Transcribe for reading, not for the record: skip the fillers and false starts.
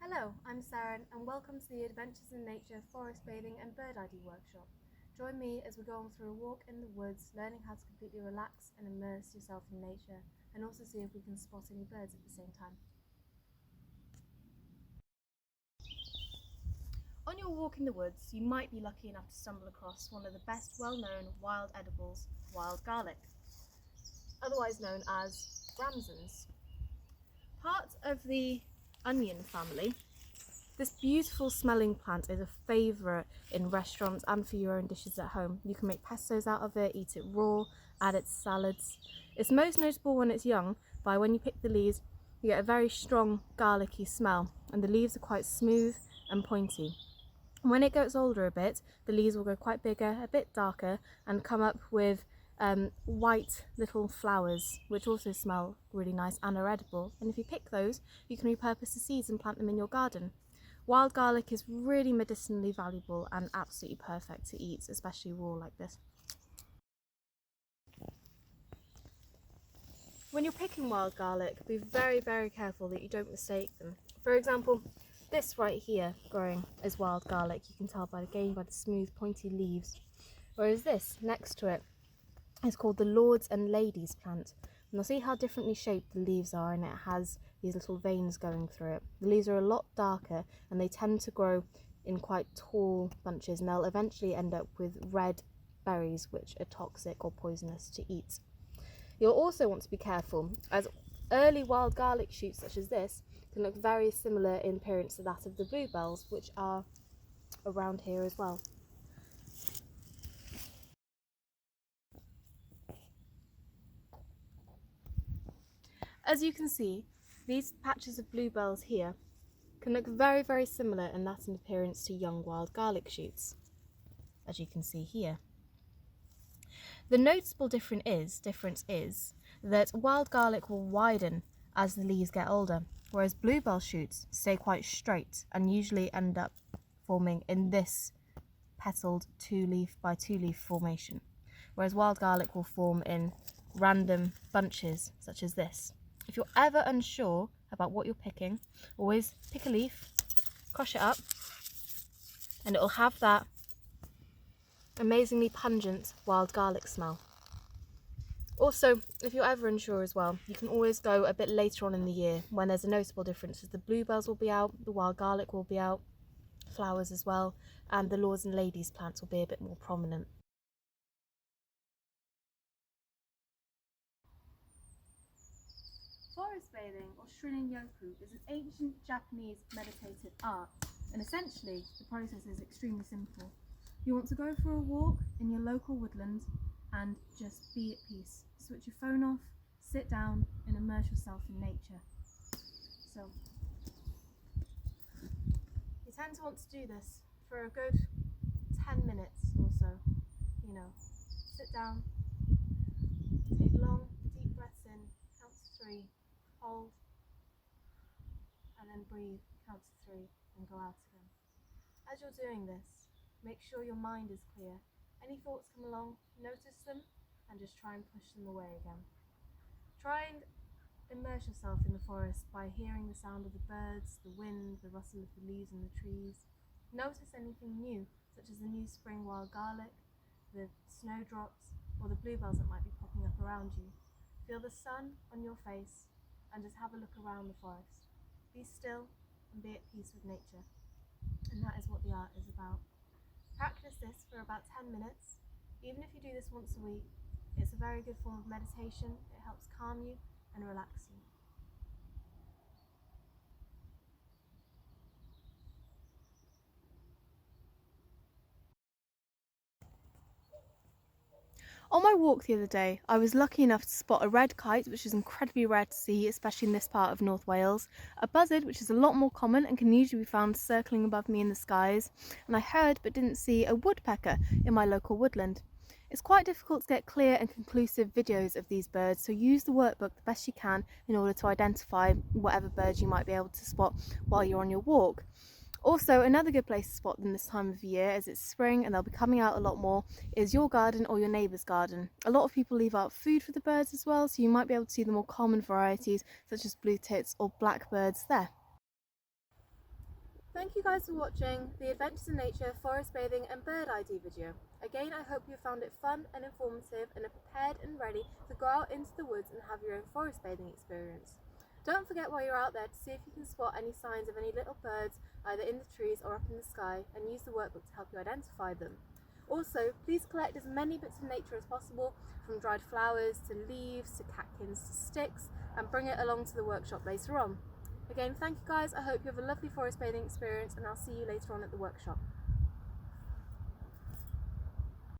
Hello, I'm Sarah and welcome to the Adventures in Nature Forest Bathing and Bird ID workshop. Join me as we go on through a walk in the woods, learning how to completely relax and immerse yourself in nature, and also see if we can spot any birds at the same time. On your walk in the woods, you might be lucky enough to stumble across one of the best well-known wild edibles, wild garlic, otherwise known as ramsons. Part of the onion family, this beautiful smelling plant is a favourite in restaurants and for your own dishes at home. You can make pestos out of it, eat it raw, add it to salads. It's most notable when it's young, by when you pick the leaves you get a very strong garlicky smell, and the leaves are quite smooth and pointy. When it gets older a bit, the leaves will go quite bigger, a bit darker, and come up with white little flowers, which also smell really nice and are edible. And if you pick those, you can repurpose the seeds and plant them in your garden. Wild garlic is really medicinally valuable and absolutely perfect to eat, especially raw like this. When you're picking wild garlic, be very, very careful that you don't mistake them. For example, this right here growing is wild garlic. You can tell by the smooth pointy leaves. Whereas this next to it is called the Lords and Ladies plant. And you'll see how differently shaped the leaves are, and it has these little veins going through it. The leaves are a lot darker and they tend to grow in quite tall bunches, and they'll eventually end up with red berries which are toxic or poisonous to eat. You'll also want to be careful, as early wild garlic shoots such as this can look very similar in appearance to that of the bluebells, which are around here as well. As you can see, these patches of bluebells here can look very, very similar in that in appearance to young wild garlic shoots, as you can see here. The noticeable difference is that wild garlic will widen as the leaves get older, whereas bluebell shoots stay quite straight and usually end up forming in this petaled 2-leaf by 2-leaf formation, whereas wild garlic will form in random bunches such as this. If you're ever unsure about what you're picking, always pick a leaf, crush it up, and it'll have that amazingly pungent wild garlic smell. Also, if you're ever unsure as well, you can always go a bit later on in the year when there's a noticeable difference, as the bluebells will be out, the wild garlic will be out, flowers as well, and the Lords and Ladies plants will be a bit more prominent. Forest bathing, or Shinrin-yoku, is an ancient Japanese meditative art, and essentially the process is extremely simple. You want to go for a walk in your local woodland and just be at peace. Switch your phone off, sit down and immerse yourself in nature. So, you tend to want to do this for a good 10 minutes or so. Sit down, take long, deep breaths in, count to 3, hold, and then breathe, count to 3, and go out again. As you're doing this, make sure your mind is clear. Any thoughts come along, notice them, and just try and push them away again. Try and immerse yourself in the forest by hearing the sound of the birds, the wind, the rustle of the leaves in the trees. Notice anything new, such as the new spring wild garlic, the snowdrops, or the bluebells that might be popping up around you. Feel the sun on your face and just have a look around the forest. Be still and be at peace with nature. And that is what the art is about. Practice this for about 10 minutes. Even if you do this once a week, it's a very good form of meditation. It helps calm you and relax you. On my walk the other day, I was lucky enough to spot a red kite, which is incredibly rare to see, especially in this part of North Wales, a buzzard, which is a lot more common and can usually be found circling above me in the skies, and I heard but didn't see a woodpecker in my local woodland. It's quite difficult to get clear and conclusive videos of these birds, so use the workbook the best you can in order to identify whatever birds you might be able to spot while you're on your walk. Also, another good place to spot them this time of year, as it's spring and they'll be coming out a lot more, is your garden or your neighbour's garden. A lot of people leave out food for the birds as well, so you might be able to see the more common varieties such as blue tits or blackbirds there. Thank you guys for watching the Adventures in Nature Forest Bathing and Bird ID video. Again, I hope you found it fun and informative and are prepared and ready to go out into the woods and have your own forest bathing experience. Don't forget while you're out there to see if you can spot any signs of any little birds either in the trees or up in the sky, and use the workbook to help you identify them. Also, please collect as many bits of nature as possible, from dried flowers to leaves to catkins to sticks, and bring it along to the workshop later on. Again, thank you guys. I hope you have a lovely forest bathing experience, and I'll see you later on at the workshop.